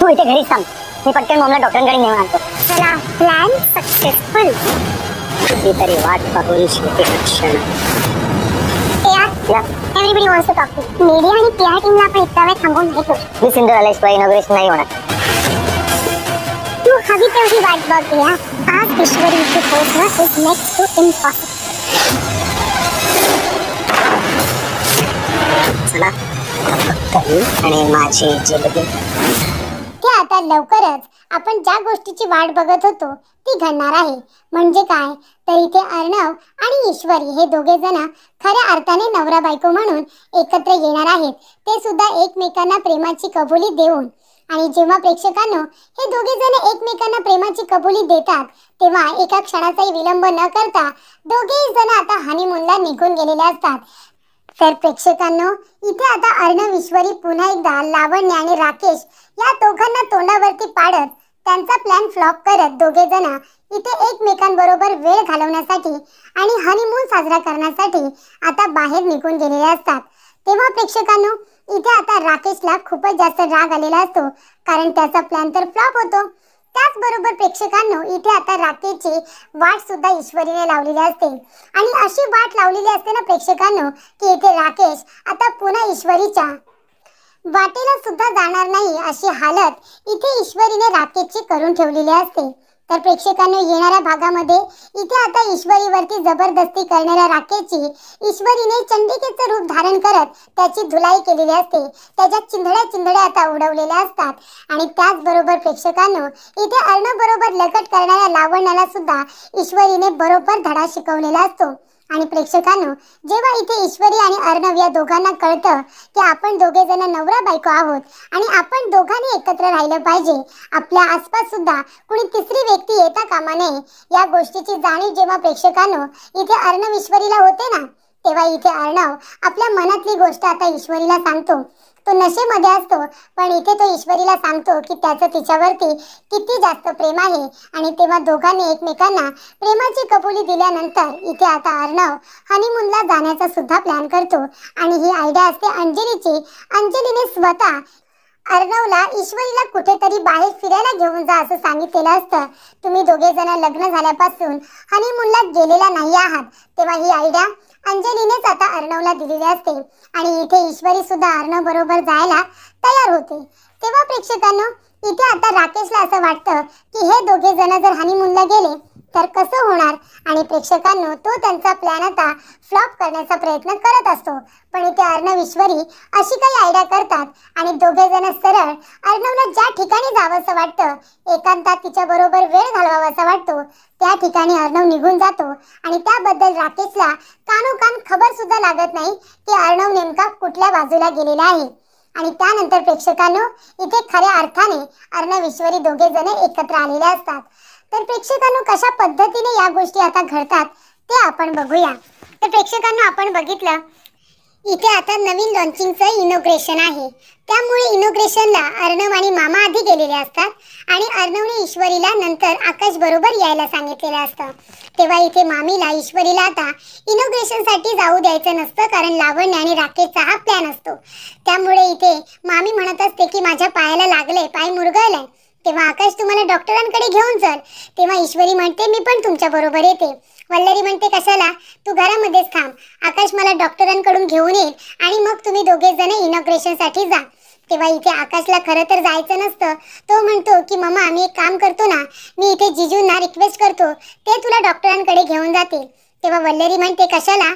तू इथे घरीच थांब, मी पटकन मॉमला डॉक्टरांकडे नेऊन आणतो. चला, प्लॅन सक्सेसफुल. तरी वाट पाहून शेवटी क्षण. Everybody wants to talk to. Media आणि पीआर टीमला आपण इतका वेळ थांबवून घेतो. मी सिंधू आल्याशिवाय इनॉग्रेशन नाही होणार. तू हवी तेवढी वाट बघ या. आज ईश्वरी इथे पोहोचणं इज नेक्स्ट टू इम्पॉसिबल. चला आणि माझी जिलेबी. ते आता लवकरच आपण ज्या गोष्टीची वाट बघत होतो ती घडणार आहे. म्हणजे काय तर इथे अर्णव आणि ईश्वरी हे दोघे जण खऱ्या अर्थाने नवरा बायको म्हणून एकत्र येणार आहेत. ते सुद्धा एकमेकांना प्रेमाची कबुली देऊन. आणि जेव्हा प्रेक्षकांनो हे दोघे जण एकमेकांना प्रेमाची कबुली देतात तेव्हा एका क्षणाचाही विलंब न करता दोघेही जण आता हनीमूनला निघून गेलेले असतात. तर प्रेक्षकांनो इथे आता अर्णव, ईश्वरी पुन्हा एकदा लावण्य आणि राकेश या दोघांना तोंडावरती पाडत त्यांचा प्लॅन फ्लॉप करत दोघे जण इथे एकमेकांबरोबर वेळ घालवण्यासाठी आणि हनीमून साजरा करण्यासाठी आता बाहेर निघून गेलेले असतात. तेव्हा प्रेक्षकांनो इथे आता राकेशला खूपच जास्त राग आलेला असतो, कारण त्याचा प्लॅन तर फ्लॉप होतो. त्याचबरोबर प्रेक्षकांनो इथे आता राकेशची वाट सुद्धा ईश्वरीने लावलेली असते. आणि अशी वाट लावलेली असते ना प्रेक्षकांनो की इथे राकेश आता पुन्हा ईश्वरीच्या वाटेला सुद्धा जाणार नाही अशी हालत इथे ईश्वरीने राकेशची करून ठेवलेली असते. तर प्रेक्षकांनो येणाऱ्या भागामध्ये इथे आता ईश्वरीवरती जबरदस्ती करणाऱ्या राकेशची ईश्वरीने चंडिकेचं रूप धारण करत त्याची धुलाई केलेली असते. त्याच्या चिंधड्या आता उडवलेल्या असतात. आणि त्याचबरोबर प्रेक्षकांनो इथे अर्णव बरोबर लगट करणाऱ्या लावण्याला सुद्धा ईश्वरीने बरोबर धडा शिकवलेला असतो. आणि प्रेक्षकांनो जेव्हा इथे ईश्वरी आणि अर्णव या दोघांना कळतं की आपण दोघे जण नवरा बायको आहोत आणि आपण दोघांनी एकत्र राहिलं पाहिजे, आपल्या आसपास सुद्धा कुणी तिसरी व्यक्ती येता कामा नये, या गोष्टीची जाणीव जेव्हा प्रेक्षकांनो इथे अर्णव ईश्वरीला होते ना, तेव्हा इथे अर्णव आपल्या मनातली गोष्ट आता ईश्वरीला सांगतो. तो नशेमध्ये असतो पण इथे तो ईश्वरीला सांगतो की त्याचं तिच्यावरती किती जास्त प्रेम आहे. आणि तेव्हा दोघांनी एकमेकांना प्रेमाची कबुली दिल्यानंतर इथे आता अर्णव हनीमूनला जाण्याचा सुद्धा प्लॅन करतो. आणि ही आयडिया असते अंजलीची. अंजलीने स्वतः अर्णवला ईश्वरीला कुठेतरी बाहेर फिरायला घेऊन जा असं सांगितलेलं असतं. तुम्ही दोघे जण लग्न झाल्यापासून हनीमूनला गेलेला नाही आहात. तेव्हा ही आयडिया अंजलीनेच आता अर्णवला दिलेली असते. आणि इथे ईश्वरी सुद्धा अर्णव बरोबर जायला तयार होते. तेव्हा प्रेक्षकांनो इथे आता राकेशला असं वाटतं की हे दोघे जण जर हनीमूनला गेले तर कसं होणार. आणि प्रेक्षकांनो तो त्यांचा प्लॅन आता फ्लॉप करण्याचा प्रयत्न करत असतो. पण इथे अर्णव, ईश्वरी अशी काही आयडिया करतात आणि दोघे जण सरळ अर्णवला ज्या ठिकाणी जावंसं वाटतं, एकांतात तिच्या बरोबर वेळ घालवावासा वाटतो, त्या ठिकाणी अर्णव निघून जातो. आणि त्याबद्दल राकेशला कानोकान खबर सुद्धा लागत नाही की अर्णव नेमका कुठल्या बाजूला गेलेला आहे. आणि त्यानंतर प्रेक्षकांनो इथे खऱ्या अर्थाने अर्णव, ईश्वरी दोघे जण एकत्र आलेले असतात. तर प्रेक्षकांनो कशा पद्धतीने या गोष्टी आता घडतात ते आपण बघूया. तर प्रेक्षकांनो आपण बघितलं इथे आता नवीन लॉन्चिंगचं इनॉग्रेशन आहे. त्यामुळे इनॉग्रेशनला अर्णव आणि मामा आधी गेलेले असतात आणि अर्णवने ईश्वरीला नंतर आकाश बरोबर यायला सांगितलेलं असतं. तेव्हा इथे मामीला ईश्वरीला आता इनॉग्रेशनसाठी जाऊ द्यायचं नसतं, कारण लावण्य आणि राकेशचा हा प्लॅन असतो. त्यामुळे इथे मामी म्हणत असते की माझ्या पायाला लागले, पाय मुरगळलाय, तेव्हा आकाश तुम्हाला डॉक्टरांकडे घेऊन चल. तेव्हा ईश्वरी म्हणते मी पण तुमच्या बरोबर येते. वल्लरी म्हणते कशाला, तू घरामध्येच थांब, आकाश मला डॉक्टरांकडून घेऊन येईल आणि मग तुम्ही दोघे जण इनॉग्रेशनसाठी जा. तेव्हा इथे आकाशला खरं तर जायचं नसतं. तो म्हणतो की मम्मा आम्ही एक काम करतो ना, मी इथे जिजूंना रिक्वेस्ट करतो, ते तुला डॉक्टरांकडे घेऊन जातील. तेव्हा वल्लरी म्हणते कशाला,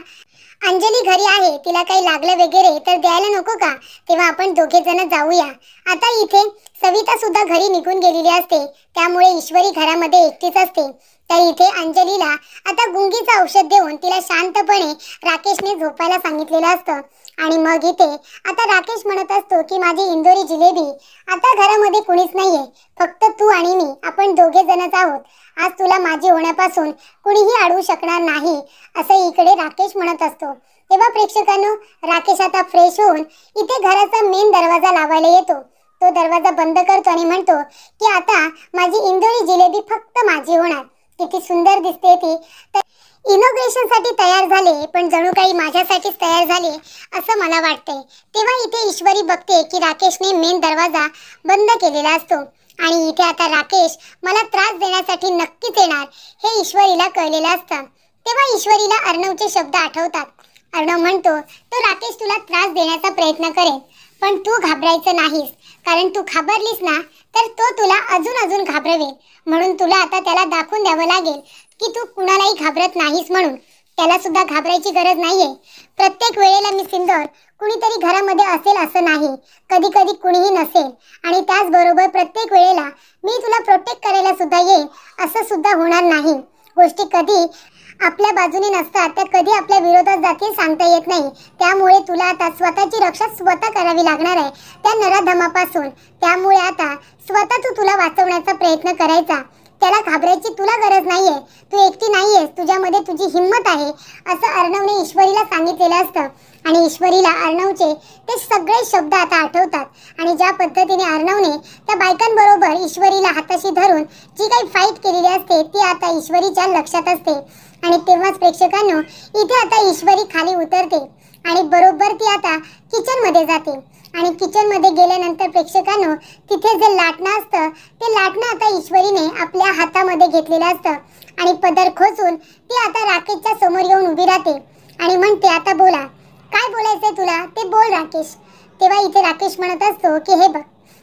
अंजली घरी आहे, तिला काही लागलं वगैरे तर द्यायला नको का, तेव्हा आपण दोघे जण जाऊया. आता इथे सविता सुद्धा घरी निघून गेलेली असते. त्यामुळे ईश्वरी घरामध्ये एकटीच असते. तर इथे अंजलीला आता गुंगीचं औषध देऊन तिला शांतपणे राकेशने झोपायला सांगितलेलं असतं. आणि मग इथे आता राकेश म्हणत असतो की माझी इंदोरी जिलेबी, आता घरामध्ये कुणीच नाहीये, फक्त तू आणि मी, आपण दोघे जणच आहोत. आज तुला माझी होण्यापासून कुणीही अडवू शकणार नाही असं इकडे राकेश म्हणत असतो. तेव्हा प्रेक्षकांनो राकेश आता फ्रेश होऊन इथे घराचा मेन दरवाजा लावायला येतो. तो दरवाजा बंद करतो आणि म्हणतो की आता माझी इंदोरी जिलेबी फक्त माझी होणार. किती सुंदर दिसते ती. तर इनॉग्रेशनसाठी तयार झाले, पण जणू काही माझ्यासाठीच तयार झाले असं मला वाटतंय. तेव्हा इथे ईश्वरी बघते की राकेशने मेन दरवाजा बंद केलेला असतो आणि इथे आता राकेश मला त्रास देण्यासाठी नक्कीच येणार हे ईश्वरीला कळलेलं असतं. तेव्हा ईश्वरीला अर्णवचे शब्द आठवतात. अर्णव म्हणतो, तो राकेश तुला त्रास देण्याचा प्रयत्न करेल, पण तू घाबरायचं नाहीस, कारण तू घाबरलीस ना तर तो तुला अजून घाबरवेल. म्हणून तुला आता त्याला दाखवून द्यावं लागेल की तू कुणालाही घाबरत नाहीस म्हणून. त्याला सुद्धा घाबरायची गरज नाहीये. प्रत्येक वेळेला मी सिंदूर कुणीतरी घरामध्ये असेल असं नाही, कधी कधी कुणीही नसेल. आणि त्याचबरोबर प्रत्येक वेळेला मी तुला प्रोटेक्ट करायला सुद्धा येईल असं सुद्धा होणार नाही. गोष्टी कधी आपल्या बाजूने नसतात त्या कधी आपल्या विरोधात जातील सांगता येत नाही. त्यामुळे तुला आता स्वतःची रक्षा स्वतः करावी लागणार आहे त्या नराधमापासून. त्यामुळे आता स्वतः तुला वाचवण्याचा प्रयत्न करायचा. त्याला घाबरायची तुला गरज नाहीये. तू एकटी नाहीयेस, तुझ्यामध्ये तुझी हिंमत आहे असं अर्णवने ईश्वरीला सांगितलेलं असतं. आणि ईश्वरीला अर्णवचे ते सगळे शब्द आता आठवतात. आणि ज्या पद्धतीने अर्णवने त्या बायकांबरोबर ईश्वरीला हाताशी धरून जी काही फाईट केलेली असते ती आता ईश्वरीच्या लक्षात असते. आणि तेव्हाच प्रेक्षकांनो इथे आता ईश्वरी खाली उतरते आणि बरोबर ती आता किचनमध्ये जाते. आणि किचनमध्ये गेल्यानंतर प्रेक्षकांनो तिथे जे लाटणं असतं ते लाटणं आता ईश्वरीने आपल्या हातामध्ये घेतलेलं असतं. आणि पदर खोचून ती आता राकेशच्या समोर येऊन उभी राहते आणि म्हणते, आता बोला, काय बोलायचंय तुला ते बोल राकेश. तेव्हा इथे राकेश म्हणत असतो की हे बघ,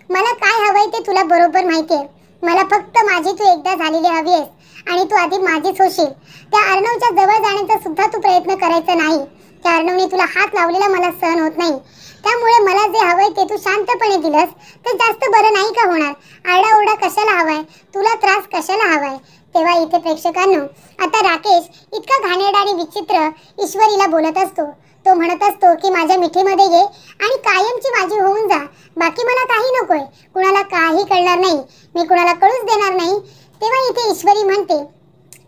मला काय हवंय ते तुला बरोबर माहिती आहे. मला फक्त माझी तू एकदा झालेली हवी आहेस आणि तू आधी माझीच होशील. त्या अर्णवच्या जवळ जाण्याचा सुद्धा तू प्रयत्न करायचा नाही. त्या अर्णवने तुला हात लावलेला मला सहन होत नाही. त्यामुळे मला जे हवंय ते तू शांतपणे दिलंस तर जास्त बरं नाही का होणार. आरडाओरडा कशाला हवाय, तुला त्रास कशाला हवाय. तेव्हा इथे प्रेक्षकांनो आता राकेश इतका घाणेरडा आणि विचित्र ईश्वरीला बोलत असतो. तो म्हणत असतो की माझ्या मिठीमध्ये ये आणि कायमची माझी होऊन जा. बाकी मला काही नकोय, कुणाला काही कळणार नाही, मी कुणाला कळूच देणार नाही. तेव्हा इथे ईश्वरी म्हणते,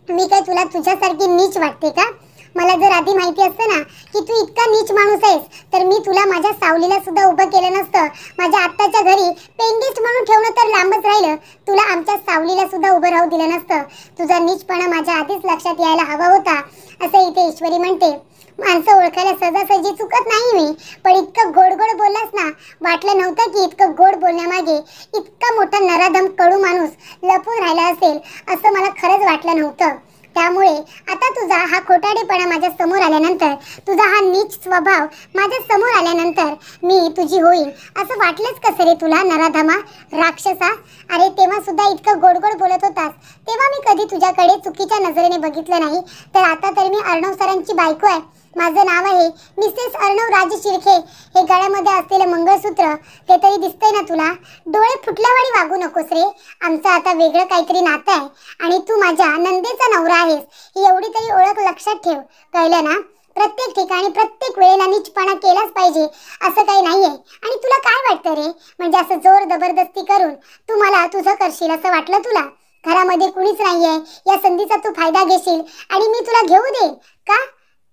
मी काय तुला तुझ्यासारखी नीच वाटते का? मला जर आधी माहिती असतं ना की तू इतका नीच माणूस आहेस तर मी तुला माझ्या सावलीला सुद्धा उभं केलं नसतं. माझ्या आत्ताच्या घरी पेंगेस्ट म्हणून ठेवणं तर लांबच राहिलं, तुला आमच्या सावलीला सुद्धा उभं राहू दिलं नसतं. तुझा नीचपणा माझ्या आधीच लक्षात यायला हवा होता असं इथे ईश्वरी म्हणते. माणसं ओळखायला सहजासहजी चुकत नाही मी, पण इतकं गोड गोड बोललास ना, वाटलं नव्हतं की इतकं गोड बोलण्यामागे इतका मोठा नराधम कडू माणूस लपून राहिला असेल असं मला खरंच वाटलं नव्हतं. त्यामुळे आता तुझा हा खोटाडेपणा माझ्या समोर आल्यानंतर, तुझा हा नीच स्वभाव माझ्या समोर आल्यानंतर मी तुझी होईल असं वाटलंच कसं रे तुला नराधमा, राक्षसा? अरे तेव्हा सुद्धा इतकं गोड गोड बोलत होतास तेव्हा मी कधी तुझ्याकडे चुकीच्या नजरेने बघितलं नाही. तर आता तर मी अर्णव सरांची बायको आहे. माझं नाव आहे मिसेस अर्णव राज शिर्के. हे गळ्यामध्ये असलेलं मंगळसूत्र ते तरी दिसतंय ना तुला? डोळे फुटल्यावानी वागू नकोस रे. आमचं आता वेगळं काहीतरी नातं आहे आणि तू माझ्या नंदेचा नवरा आहेस ही एवढी तरी ओळख लक्षात ठेव, कळलं ना? प्रत्येक ठिकाणी प्रत्येक वेळेला नीचपणा केलाच पाहिजे असं काही नाहीये. आणि तुला काय वाटतं रे, म्हणजे असं जोर जबरदस्ती करून तू मला तुझं करशील असं वाटलं तुला? घरामध्ये कुणीच नाहीये, या संधीचा तू फायदा घेशील आणि मी तुला घेऊ देईन का?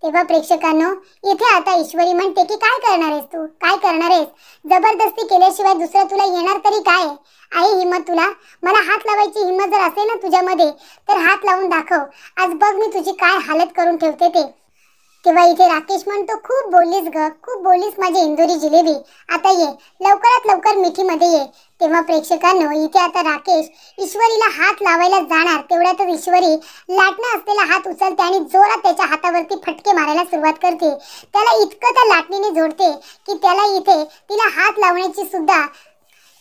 तेव्हा प्रेक्षकांनो इथे आता ईश्वरी म्हणते की काय करणार आहेस तू, काय करणार आहेस? जबरदस्ती केल्याशिवाय दुसरं तुला येणार तरी काय आहे हिम्मत तुला? मला हात लावायची हिम्मत जर असेल ना तुझ्यामध्ये तर हात लावून दाखव. आज बघ मी तुझी काय हालत करून ठेवते ते. तेव्हा इथे राकेश म्हणतो, खूप बोललीस ग, खूप बोललीस माझी इंदोरी जिलेबी. आता ये, लवकरात लवकर मिठीमध्ये ये. तेव्हा प्रेक्षकांनो इथे आता राकेश ईश्वरीला हात लावायला जाणार तेवढ्यातच ईश्वरी लाटणं असलेला हात उचलते आणि जोरात त्याच्या हातावरती फटके मारायला सुरुवात करते. त्याला इतकं त्या लाटणीने जोडते की त्याला इथे तिला हात लावण्याची सुद्धा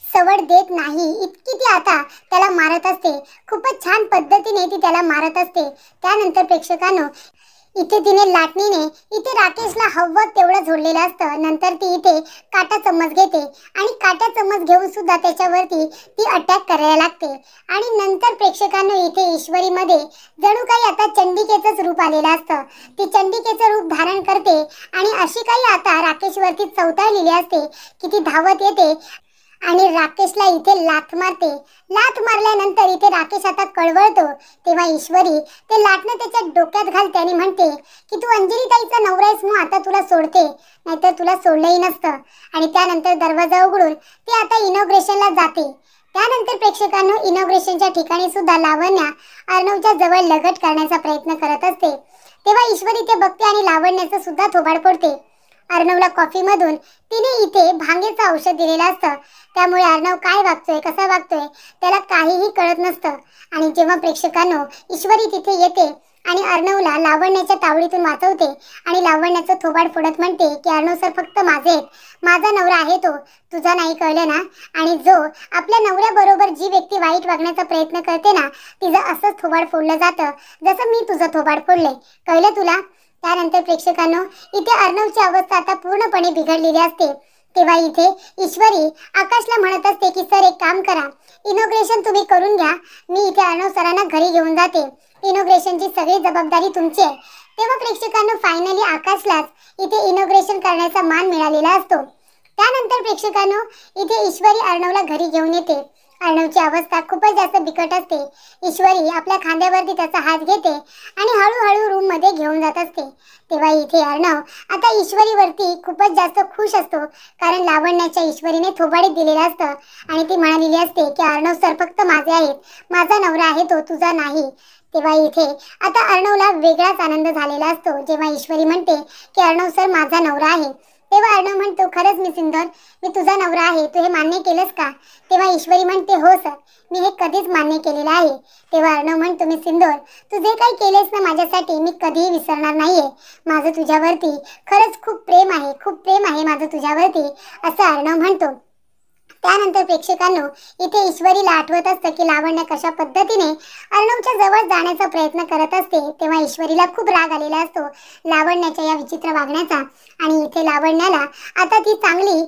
सवड देत नाही इतकी ती आता त्याला मारत असते. खूपच छान पद्धतीने ती त्याला मारत असते. त्यानंतर प्रेक्षकांनो इथे तिने लाटणीने इथे राकेशला हवं तेवढं झोडलेलं असतं. नंतर ती इथे काटा चम्मच घेते आणि काटा चम्मच घेऊन सुद्धा त्याच्यावरती ती अटॅक करायला लागते. आणि नंतर प्रेक्षकांनो इथे ईश्वरीमध्ये जणू काही आता चंडिकेचंच रूप आलेलं असतं. ती चंडिकेचं रूप धारण करते आणि अशी काही आता राकेशवरती चौताळलेली असते की ती धावत येते आणि राकेशला इथे लाथ मारते. लाथ मारल्यानंतर इथे राकेश आता कळवळतो. तेव्हा ईश्वरी ते लाटणं त्याच्या डोक्यात घालते आणि म्हणते की तू अंजली ताईचा नवरा आहेस मग आता तुला सोडते, नाहीतर तुला सोडलंही नसतं. आणि त्यानंतर दरवाजा उघडून ती आता इनॉग्रेशनला जाते. त्यानंतर प्रेक्षकांनो इनॉग्रेशनच्या ठिकाणी सुद्धा लावण्या अर्णवच्या जवळ लगट करण्याचा प्रयत्न करत असते. तेव्हा ईश्वरी ते बघते आणि लावण्याचं सुद्धा थोबाड फोडते. अर्णवला कॉफीमधून तिने इथे भांगेचं औषध दिलेलं असतं, त्यामुळे अर्णव काय वागतोय कसा वागतोय त्याला काहीही कळत नसतं. आणि जेव्हा प्रेक्षकांनो ईश्वरी तिथे येते आणि अर्णवला लावण्याच्या तावडीतून वाचवते आणि लावण्याचं थोबाड फोडत म्हणते की अर्णव सर फक्त माझे आहेत, माझा नवरा आहे तो, तुझा नाही कळलं ना. आणि जो आपल्या नवऱ्याबरोबर जी व्यक्ती वाईट वागण्याचा प्रयत्न करते ना तिचं असंच थोबाड फोडलं जातं जसं मी तुझं थोबाड फोडलंय, कळलं तुला. त्यानंतर प्रेक्षकांनो इथे अर्णवची अवस्था आता पूर्णपणे बिघडलेली असते. तेव्हा इथे ईश्वरी आकाशला म्हणत असते की सर एक काम करा, इनॉग्रेशन तुम्ही करून घ्या, मी इथे अर्णव सरांना घरी घेऊन जाते, इनॉग्रेशनची सगळी जबाबदारी तुमची आहे. तेव्हा प्रेक्षकांना फायनली आकाशलाच इथे इनॉग्रेशन करण्याचा मान मिळालेला असतो. त्यानंतर प्रेक्षकांनो इथे ईश्वरी अर्णवला घरी घेऊन येते. अर्णवची अवस्था खूपच जास्त बिकट असते. ईश्वरी आपल्या खांद्यावरती त्याचा हात घेते आणि हळूहळू रूम मध्ये घेऊन जात असते. तेव्हा इथे अर्णव आता ईश्वरीवरती खूपच जास्त खुश असतो, कारण लावण्याच्या ईश्वरीने थोबाडीत दिलेलं असतं आणि ती म्हणालेली असते की अर्णव सर फक्त माझे आहेत, माझा नवरा आहे तो, तुझा नाही. तेव्हा इथे आता अर्णवला वेगळाच आनंद झालेला असतो जेव्हा ईश्वरी म्हणते की अर्णव सर माझा नवरा आहे. तेव्हा अर्णव म्हणतो खरंच मी सिंदूर, मी तुझा नवरा आहे, तू हे मान्य केलंस का. तेव्हा ईश्वरी म्हणते हो सर, मी हे कधीच मान्य केलेलं आहे. तेव्हा अर्णव म्हणतो मी सिंदूर, तू जे काही केलेस ना माझ्यासाठी मी कधीही विसरणार नाहीये, माझं तुझ्यावरती खरंच खूप प्रेम आहे, खूप प्रेम आहे माझं तुझ्यावरती, असं अर्णव म्हणतो. त्यानंतर प्रेक्षकांनो इथे ईश्वरीला आठवत असतं की लावण्य कशा पद्धतीने अर्णवच्या जवळ जाण्याचा प्रयत्न करत असते. तेव्हा ईश्वरीला खूप राग आलेला असतो लावण्याच्या या विचित्र वागण्याचा. आणि इथे लावण्याला आता ती चांगली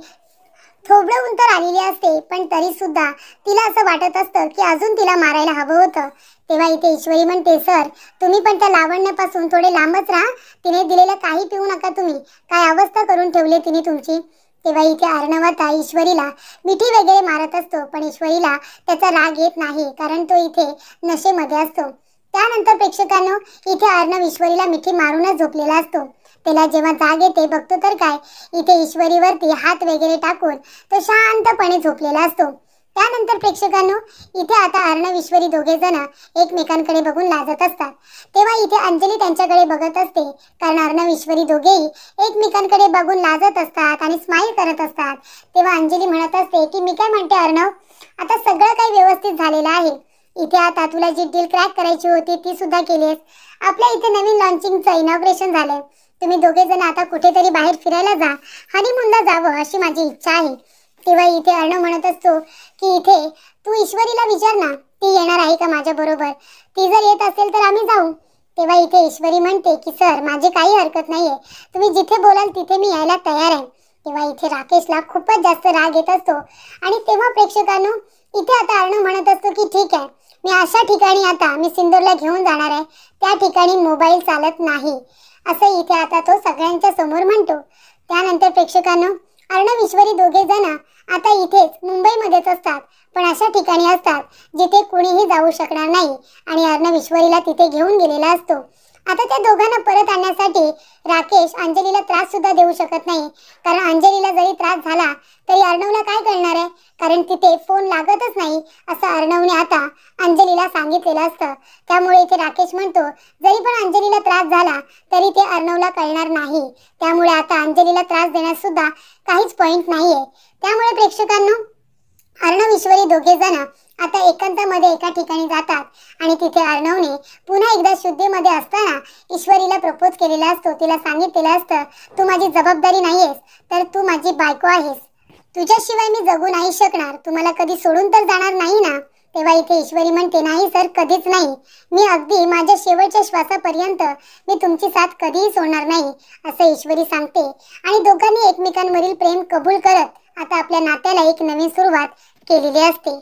थोबडवून तर आलेली असते, पण तरी सुद्धा तिला असं वाटत असतं की अजून तिला मारायला हवं होतं. तेव्हा इथे ईश्वरी म्हणते सर तुम्ही पण त्या लावण्यापासून थोडे लांबच राहा, तिने दिलेलं काही पिऊ नका तुम्ही, काय अवस्था करून ठेवली तिने तुमची. तेव्हा इथे अर्णव आता ईश्वरीला मिठी वगैरे मारत असतो, पण ईश्वरीला त्याचा राग येत नाही कारण तो इथे नशेमध्ये असतो. त्यानंतर प्रेक्षकांनो इथे अर्णव ईश्वरीला मिठी मारूनच झोपलेला असतो. त्याला जेव्हा जाग येते बघतो तर काय इथे ईश्वरीवरती हात वगैरे टाकून तो शांतपणे झोपलेला असतो. त्यानंतर प्रेक्षकांनो इथे आता अर्णव ईश्वरी दोघे जण एकमेकांकडे बघून लाजत असतात. तेव्हा इथे अंजली त्यांच्याकडे बघत असते, कारण अर्णव ईश्वरी दोघेही एकमेकांकडे बघून लाजत असतात आणि स्माइल करत असतात. तेव्हा अंजली म्हणत असते की मी काय म्हणते अर्णव, आता सगळं काही व्यवस्थित झालेलं आहे. इथे आता तुला जी डील क्रॅक करायची होती ती सुद्धा केलीस. आपल्या इथे नवीन लॉन्चिंगचं इनॉग्रेशन झालंय. तुम्ही दोघे जण आता कुठेतरी बाहेर फिरायला जा, हनीमूनला जावं अशी माझी इच्छा आहे. तेव्हा इथे अर्णव म्हणत असतो की इथे तू ईश्वरीला विचार ना, ती येणार आहे का माझ्या बरोबर, ती जर येत असेल तर आम्ही जाऊ. तेव्हा इथे ईश्वरी म्हणते की सर माझी काही हरकत नाहीये, तुम्ही जिथे बोलाल तिथे मी यायला तयार आहे. तेव्हा इथे राकेशला खूपच जास्त राग येत असतो आणि तेव्हा प्रेक्षकांनो इथे आता अर्णव म्हणत असतो की ठीक आहे, मी अशा ठिकाणी आता मी सिंदूरला घेऊन जाणार आहे, त्या ठिकाणी मोबाईल चालत नाही, असं इथे आता तो सगळ्यांच्या समोर म्हणतो. त्यानंतर प्रेक्षकांनो अर्णव ईश्वरी दोघे जण आता इथेच मुंबईमध्येच असतात, पण अशा ठिकाणी असतात जिथे कुणीही जाऊ शकणार नाही आणि अर्णव ईश्वरीला तिथे घेऊन गेलेला असतो. आता त्या दोघांना परत आणण्यासाठी राकेश अंजलीला त्रास सुद्धा देऊ शकत नाही, कारण अंजलीला जरी त्रास झाला तरी अर्णवला काय कळणार आहे, कारण तिथे फोन लागतच नाही असं अर्णवने आता अंजलीला सांगितलेलं असतं. त्यामुळे इथे राकेश म्हणतो जरी पण अंजलीला त्रास झाला तरी ते अर्णवला कळणार नाही, त्यामुळे आता अंजलीला त्रास देण्यास सुद्धा काहीच पॉइंट नाहीये. त्यामुळे प्रेक्षकांनो अर्णव ईश्वरी दोघे जण आता एकांतामध्ये एका ठिकाणी जातात आणि तिथे अर्णवने पुन्हा एकदा शुद्धीमध्ये असताना ईश्वरीला प्रपोज केलेला असतो. तिला सांगितलेलं असतं तू माझी जबाबदारी नाहीयेस तर तू माझी बायको आहेस, तुझ्याशिवाय मी जगू नाही शकणार, तू मला कधी सोडून तर जाणार नाही ना. तेव्हा इथे ईश्वरी म्हणते नाही सर कधीच नाही, मी अगदी माझ्या शेवटच्या श्वासापर्यंत मी तुमची साथ कधीही सोडणार नाही असं ईश्वरी सांगते. आणि दोघांनी एकमेकांवरील प्रेम कबूल करत आता आपल्या नात्याला एक नवीन सुरुवात केलेली असते.